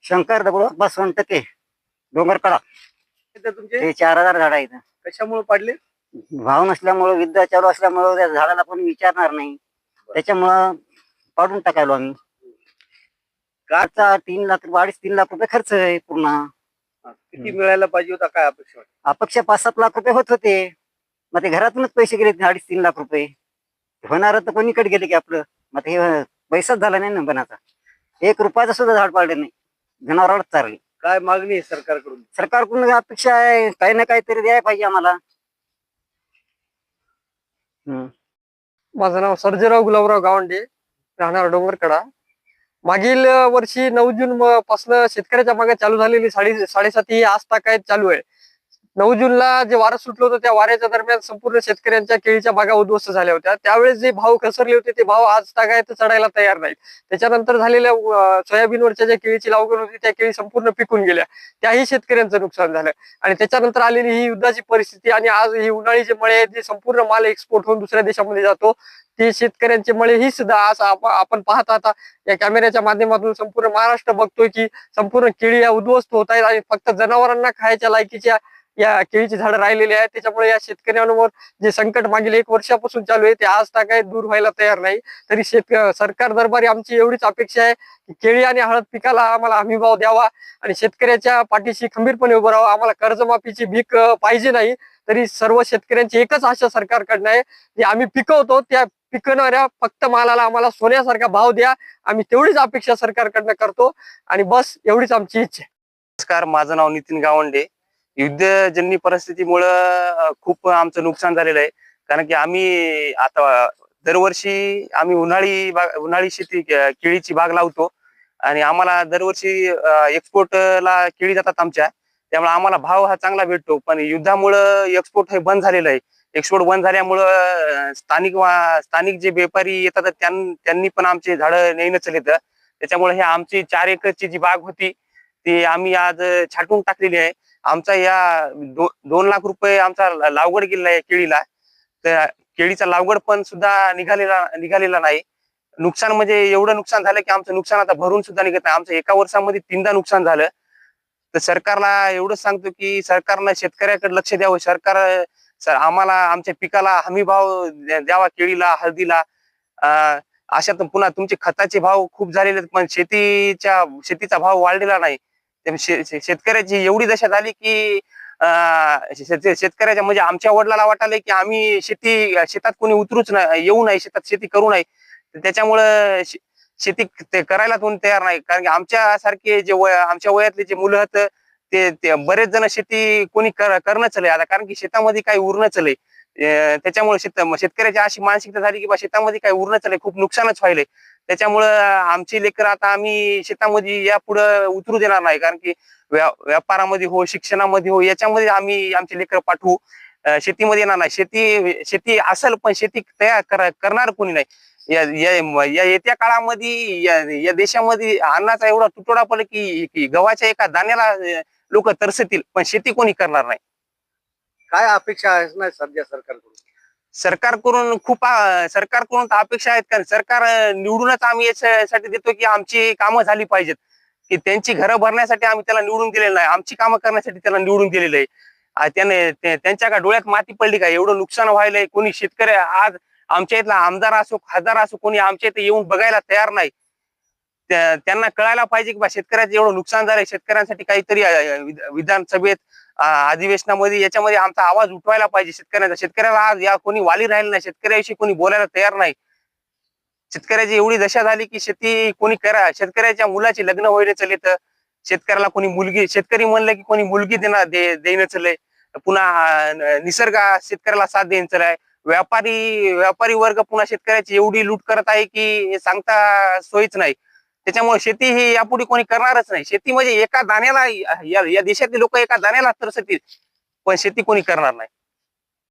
शंकर दगडू बसवंत टके डोंगरकडा. इथं तुमचे हे 4,000 झाड आहेत. कशामुळे पाडले? भाव नसल्यामुळं युद्ध चालू असल्यामुळं त्या झाडाला कोणी विचारणार नाही, त्याच्यामुळं पाडून टाकायलो आम्ही. का? 3 लाख 2.5-3 लाख रुपये खर्च आहे पूर्ण. किती मिळायला पाहिजे होता, काय अपेक्षा होती? अपेक्षा 5-7 लाख रुपये होत होते. मग ते घरातूनच पैसे गेले 2.5-3 लाख रुपये. होणार तर कोणीकडे गेले की आपलं. मग हे पैसाच झाला नाही ना बनाचा. 1 रुपयाचं सुद्धा झाड पाडले नाही, जनावरांनाच चारले. काय मागणी आहे सरकारकडून? सरकारकडून अपेक्षा आहे काही ना काहीतरी द्यायला पाहिजे आम्हाला. माझं नाव सर्जेराव गुलाबराव गावंडे, राहणार डोंगरकडा. मागील वर्षी 9 जून पासून शेतकऱ्याच्या मागे चालू झालेली 7.5 ही आजतागायत चालू आहे. 9 जूनला जे वारं सुटलं होतं त्या वाऱ्याच्या दरम्यान संपूर्ण शेतकऱ्यांच्या केळीच्या बागा उद्ध्वस्त झाल्या होत्या. त्यावेळेस जे भाव घसरले होते ते भाव आजतागायत चढायला तयार नाहीत. त्याच्यानंतर झालेल्या सोयाबीनवरच्या ज्या केळीची लागवड होती त्या केळी संपूर्ण पिकून गेल्या, त्याही शेतकऱ्यांचं नुकसान झालं. आणि त्याच्यानंतर आलेली ही युद्धाची परिस्थिती आणि आज ही उन्हाळी जे मळे आहेत, जे संपूर्ण माल एक्सपोर्ट होऊन दुसऱ्या देशामध्ये जातो, ते शेतकऱ्यांचे मळे ही सुद्धा आज आपण पाहत आता या कॅमेऱ्याच्या माध्यमातून संपूर्ण महाराष्ट्र बघतोय की संपूर्ण केळी या उद्ध्वस्त होत आहेत आणि फक्त जनावरांना खायच्या लायकीच्या या केळीची झाडं राहिलेली आहेत. त्याच्यामुळे या शेतकऱ्यांवर जे संकट मागील 1 वर्षापासून चालू आहे ते आज तागायत दूर व्हायला तयार नाही. तरी सरकार दरबारी आमची एवढीच अपेक्षा आहे की केळी आणि हळद पिकाला आम्हाला हमीभाव द्यावा आणि शेतकऱ्याच्या पाठीशी खंबीरपणे उभं राहावं. आम्हाला कर्जमाफीची भीक पाहिजे नाही, तरी सर्व शेतकऱ्यांची एकच आशा सरकारकडनं आहे की आम्ही पिकवतो त्या पिकवणाऱ्या फक्त मालाला आम्हाला सोन्यासारखा भाव द्या. आम्ही तेवढीच अपेक्षा सरकारकडनं करतो आणि बस एवढीच आमची इच्छा आहे. नमस्कार, माझं नाव नितीन गावंडे. युद्धजन्य परिस्थितीमुळं खूप आमचं नुकसान झालेलं आहे. कारण की आम्ही आता दरवर्षी आम्ही उन्हाळी शेती केळीची बाग लावतो आणि आम्हाला दरवर्षी एक्सपोर्टला केळी जातात आमच्या, त्यामुळे आम्हाला भाव हा चांगला भेटतो. पण युद्धामुळं एक्सपोर्ट हे बंद झालेलं आहे. एक्सपोर्ट बंद झाल्यामुळं स्थानिक जे व्यापारी येतात त्यांनी पण आमचे झाडं नेणं चालत. त्याच्यामुळे हे आमची 4 एकरची जी बाग होती ती आम्ही आज छाटून टाकलेली आहे. आमचा या 2 लाख रुपये आमचा लागवड केलेला आहे केळीला. तर केळीचा लागवड पण सुद्धा निघालेला नाही. नुकसान म्हणजे एवढं नुकसान झालं की आमचं नुकसान आता भरून सुद्धा निघत नाही. आमचं एका वर्षामध्ये 3दा नुकसान झालं. तर सरकारला एवढंच सांगतो की सरकारनं शेतकऱ्याकडे लक्ष द्यावं. आम्हाला आमच्या पिकाला हमी भाव द्यावा, केळीला हळदीला. अशात पुन्हा तुमचे खताचे भाव खूप झालेले आहेत, पण शेतीचा भाव वाढलेला नाही. शेतकऱ्याची एवढी दशा झाली की शेतकऱ्याच्या म्हणजे आमच्या वडिलाला वाटायलंय की आम्ही शेतात कोणी उतरूच नाही, येऊ नाही, शेतात शेती करू नये. त्याच्यामुळं शेती ते करायला कोणी तयार नाही. कारण की आमच्या सारखे आमच्या वयातले जे मुलं आहेत ते बरेच जण शेती कोणी करणं चालय आता, कारण की शेतामध्ये काही उरणं चालय. त्याच्यामुळे शेतकऱ्याची अशी मानसिकता झाली की बा शेतामध्ये काही उरणं चालय, खूप नुकसानच व्हायलंय. त्याच्यामुळं आमची लेकरं आता आम्ही शेतामध्ये यापुढे उतरू देणार नाही. कारण की व्यापारामध्ये हो, शिक्षणामध्ये हो, याच्यामध्ये आम्ही आमची लेकरं पाठवू. शेतीमध्ये येणार नाही. शेती असेल पण शेती तयार करणार कोणी नाही. या येत्या काळामध्ये या देशामध्ये अन्नाचा एवढा तुटवडा पडला की गव्हाच्या एका दाण्याला लोक तरसतील, पण शेती कोणी करणार नाही. काय अपेक्षा असणार सध्या सरकारकडून? सरकारकडून तर अपेक्षा आहेत. कारण सरकार निवडूनच आम्ही याच्यासाठी देतो की आमची कामं झाली पाहिजेत, की त्यांची घरं भरण्यासाठी आम्ही त्याला निवडून दिलेलं नाही, आमची कामं करण्यासाठी त्याला निवडून दिलेलं आहे. त्यांच्या का डोळ्यात माती पडली का? एवढं नुकसान व्हायलंय. कोणी शेतकरी आज आमच्या इथला आमदार असो, खासदार असो, कोणी आमच्या इथे येऊन बघायला तयार नाही. त्यांना कळायला पाहिजे की बा शेतकऱ्याचं एवढं नुकसान झालंय, शेतकऱ्यांसाठी काहीतरी विधानसभेत अधिवेशनामध्ये याच्यामध्ये आमचा आवाज उठवायला पाहिजे. शेतकऱ्याला आज या कोणी वाली राहिलं नाही, शेतकऱ्याविषयी कोणी बोलायला तयार नाही. शेतकऱ्याची एवढी दशा झाली की शेतकऱ्याच्या मुलाची लग्न व्हायला चालत, शेतकऱ्याला कोणी मुलगी, शेतकरी म्हणलं की कोणी मुलगी देणं चाललंय. पुन्हा निसर्ग शेतकऱ्याला साथ देणं चालय. व्यापारी वर्ग पुन्हा शेतकऱ्याची एवढी लूट करत आहे की सांगता सोयीच नाही. त्याच्यामुळे शेती ही यापुढे कोणी करणारच नाही. शेती म्हणजे एका दाण्याला या देशातले लोक एका दाण्याला तरसतील, पण शेती कोणी करणार नाही.